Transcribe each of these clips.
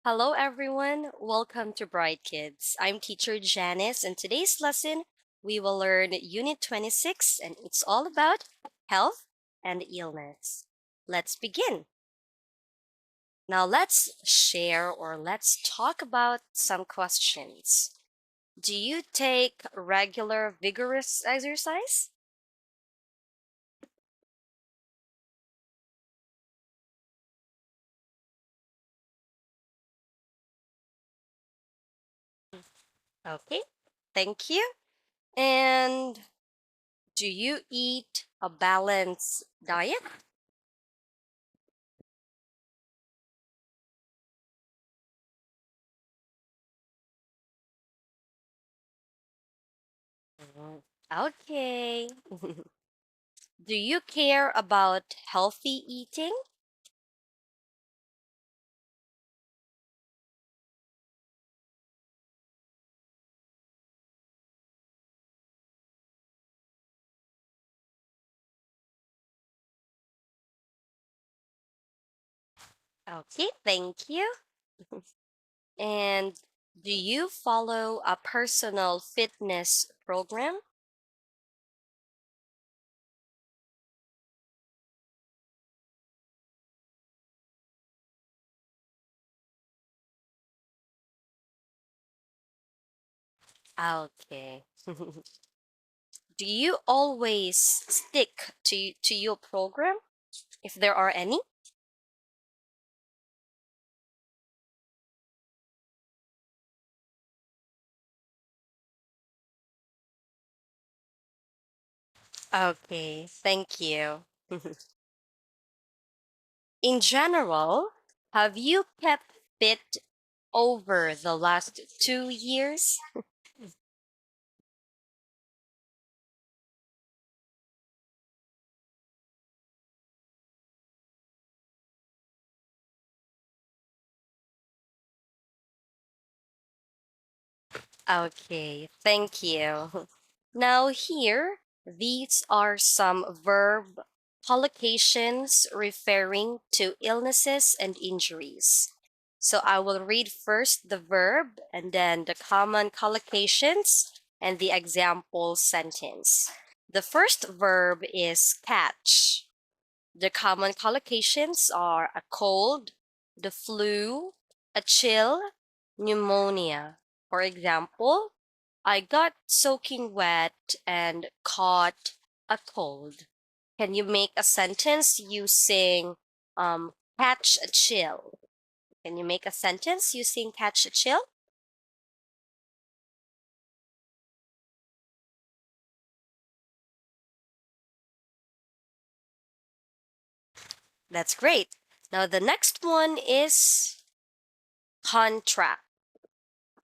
Hello, everyone. Welcome to Bright Kids. I'm teacher Janice, and today's lesson we will learn Unit 26, and it's all about health and illness. Let's begin. Now, let's share or let's talk about some questions. Do you take regular vigorous exercise? Okay, thank you. And do you eat a balanced diet? Okay. Do you care about healthy eating? Okay, thank you. And do you follow a personal fitness program? Okay. Do you always stick to your program if there are any? Okay, thank you. In general, have you kept fit over the last 2 years? Okay, thank you. Now, here, these are some verb collocations referring to illnesses and injuries. So I will read first the verb and then the common collocations and the example sentence. The first verb is catch. The common collocations are a cold, the flu, a chill, pneumonia. For example, I got soaking wet and caught a cold. Can you make a sentence using catch a chill? Can you make a sentence using catch a chill? That's great. Now the next one is contract.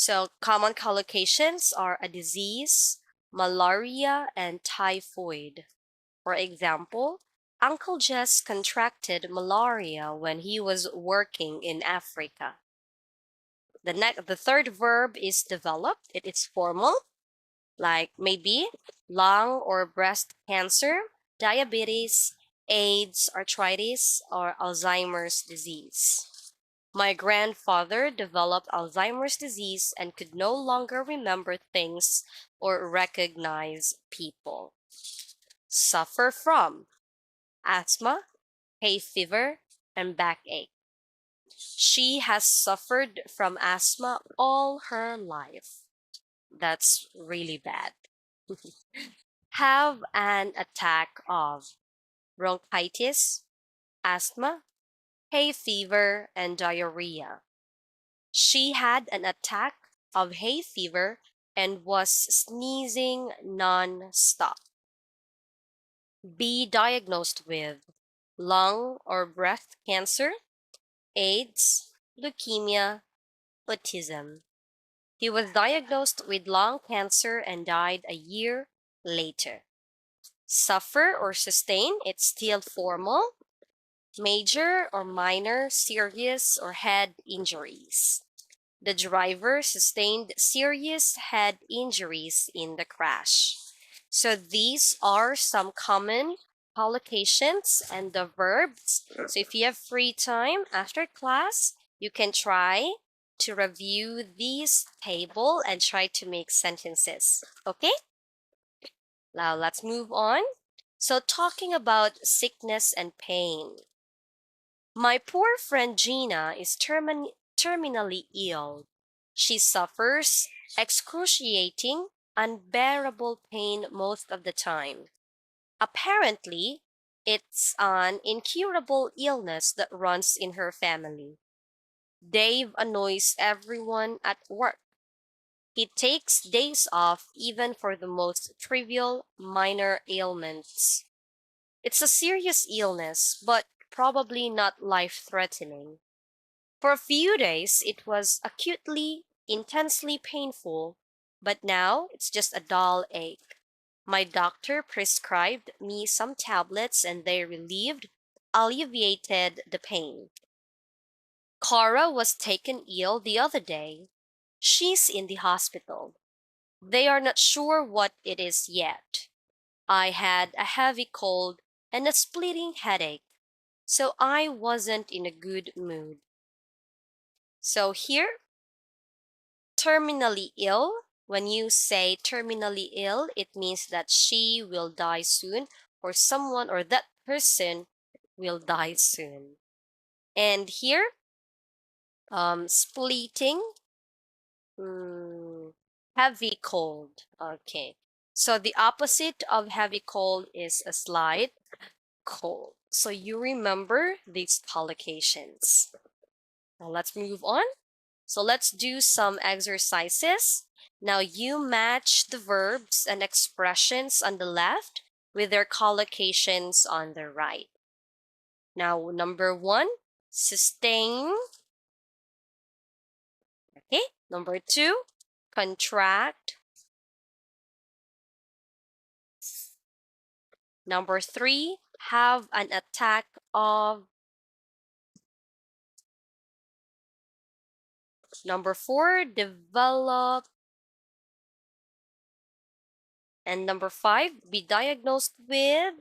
So common collocations are a disease, malaria, and typhoid. For example, Uncle Jess contracted malaria when he was working in Africa. The third verb is developed. It is formal, like maybe lung or breast cancer, diabetes, AIDS, arthritis, or Alzheimer's disease. My grandfather developed Alzheimer's disease and could no longer remember things or recognize people. Suffer from asthma, hay fever, and backache. She has suffered from asthma all her life. That's really bad. Have an attack of bronchitis, asthma, hay fever, and diarrhea. She had an attack of hay fever and was sneezing non-stop. Be diagnosed with lung or breast cancer, AIDS, leukemia, autism. He was diagnosed with lung cancer and died a year later. Suffer or sustain, it's still formal. Major or minor, serious or head injuries. The driver sustained serious head injuries in the crash. So these are some common collocations and the verbs. So if you have free time after class, You can try to review this table and try to make sentences. Okay? Now let's move on. So talking about sickness and pain. My poor friend Gina is terminally ill. She suffers excruciating, unbearable pain most of the time. Apparently, it's an incurable illness that runs in her family. Dave annoys everyone at work. He takes days off even for the most trivial minor ailments. It's a serious illness, but probably not life-threatening. For a few days, it was acutely, intensely painful, but now it's just a dull ache. My doctor prescribed me some tablets and they alleviated the pain. Cora was taken ill the other day. She's in the hospital. They are not sure what it is yet. I had a heavy cold and a splitting headache, so I wasn't in a good mood. So here, terminally ill. When you say terminally ill, it means that she will die soon, or someone or that person will die soon. And here, splitting, mm, heavy cold. Okay. So the opposite of heavy cold is a slight cold. So you remember these collocations. Now let's move on. So let's do some exercises. Now you match the verbs and expressions on the left with their collocations on the right. Now number 1, sustain. Okay. Number 2, contract. Number 3, have an attack of. Number 4, develop. And number 5, be diagnosed with,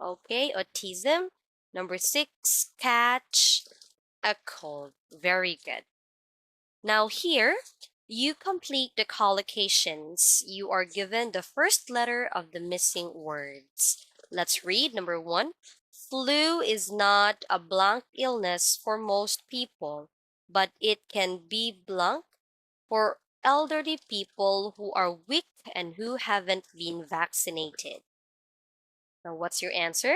okay, autism. Number 6, catch a cold. Very good. Now here, you complete the collocations. You are given the first letter of the missing words. Let's read. Number 1, flu is not a blank illness for most people, but it can be blank for elderly people who are weak and who haven't been vaccinated. Now, what's your answer?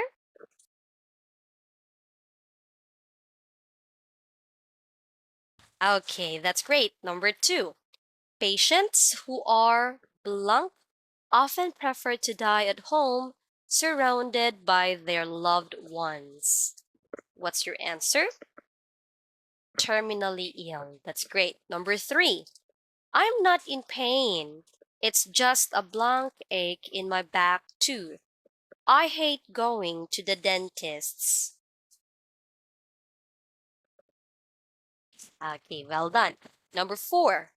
Okay, that's great. Number 2, patients who are blank often prefer to die at home surrounded by their loved ones. What's your answer? Terminally ill. That's great. Number 3, I'm not in pain. It's just a blank ache in my back tooth. I hate going to the dentist's. Okay, well done. Number 4,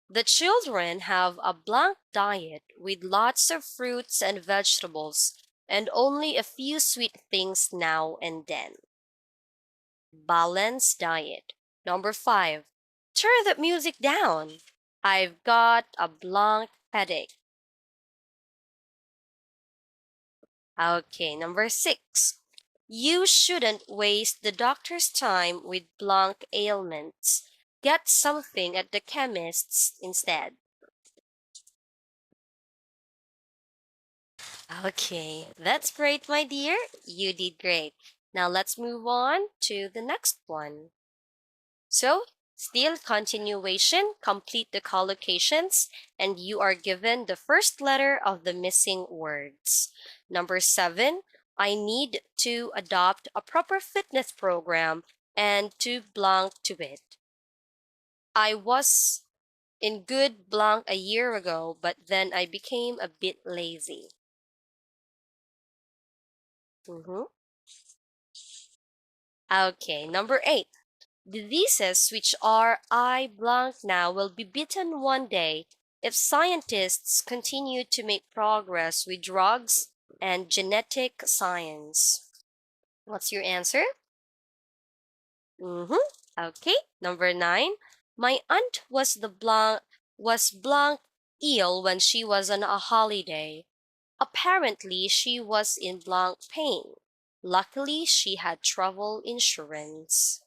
the children have a blank diet with lots of fruits and vegetables and only a few sweet things now and then. Balanced diet. Number 5, turn the music down. I've got a blank headache. Okay, number 6, you shouldn't waste the doctor's time with blank ailments. Get something at the chemist's instead. Okay, that's great, my dear. You did great. Now let's move on to the next one. So, still continuation, complete the collocations, and you are given the first letter of the missing words. Number 7, I need to adopt a proper fitness program and to blank to it. I was in good blank a year ago, but then I became a bit lazy. Mhm. Okay, number 8. Diseases which are I blank now will be beaten one day if scientists continue to make progress with drugs and genetic science. What's your answer? Mm-hmm. Okay, number 9. My aunt was blank ill when she was on a holiday. Apparently, she was in blank pain. Luckily, she had travel insurance.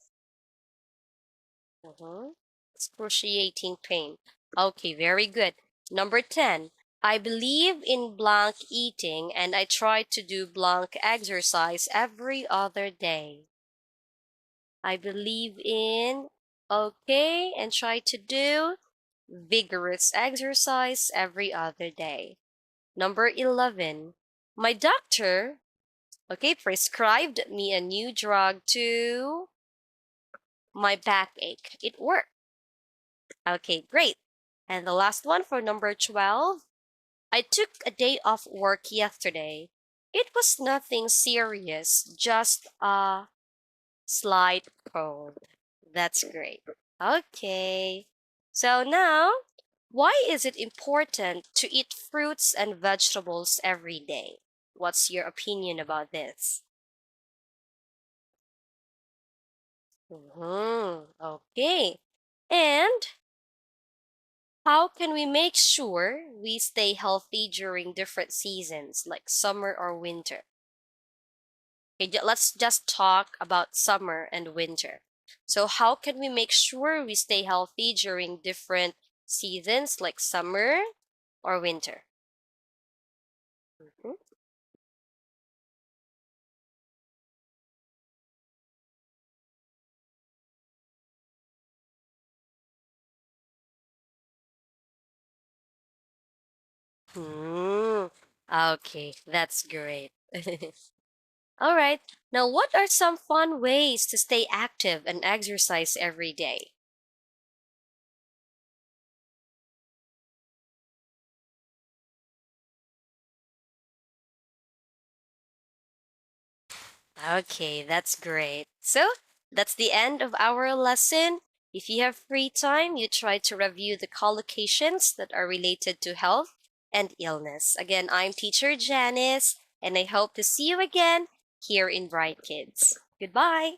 Excruciating pain. Okay, very good. Number 10. I believe in blank eating and I try to do blank exercise every other day. I believe in, okay, and try to do vigorous exercise every other day. Number 11. My doctor, okay, prescribed me a new drug to my backache. It worked. Okay, great. And the last one for number 12. I took a day off work yesterday. It was nothing serious, just a slight cold. That's great. Okay. So now, why is it important to eat fruits and vegetables every day? What's your opinion about this? Okay. And how can we make sure we stay healthy during different seasons like summer or winter? Okay, let's just talk about summer and winter. So, how can we make sure we stay healthy during different seasons like summer or winter? Mhm. Hmm. Okay, that's great. All right. Now, what are some fun ways to stay active and exercise every day? Okay, that's great. So, that's the end of our lesson. If you have free time, you try to review the collocations that are related to health and illness. Again, I'm teacher Janice, and I hope to see you again here in Bright Kids. Goodbye.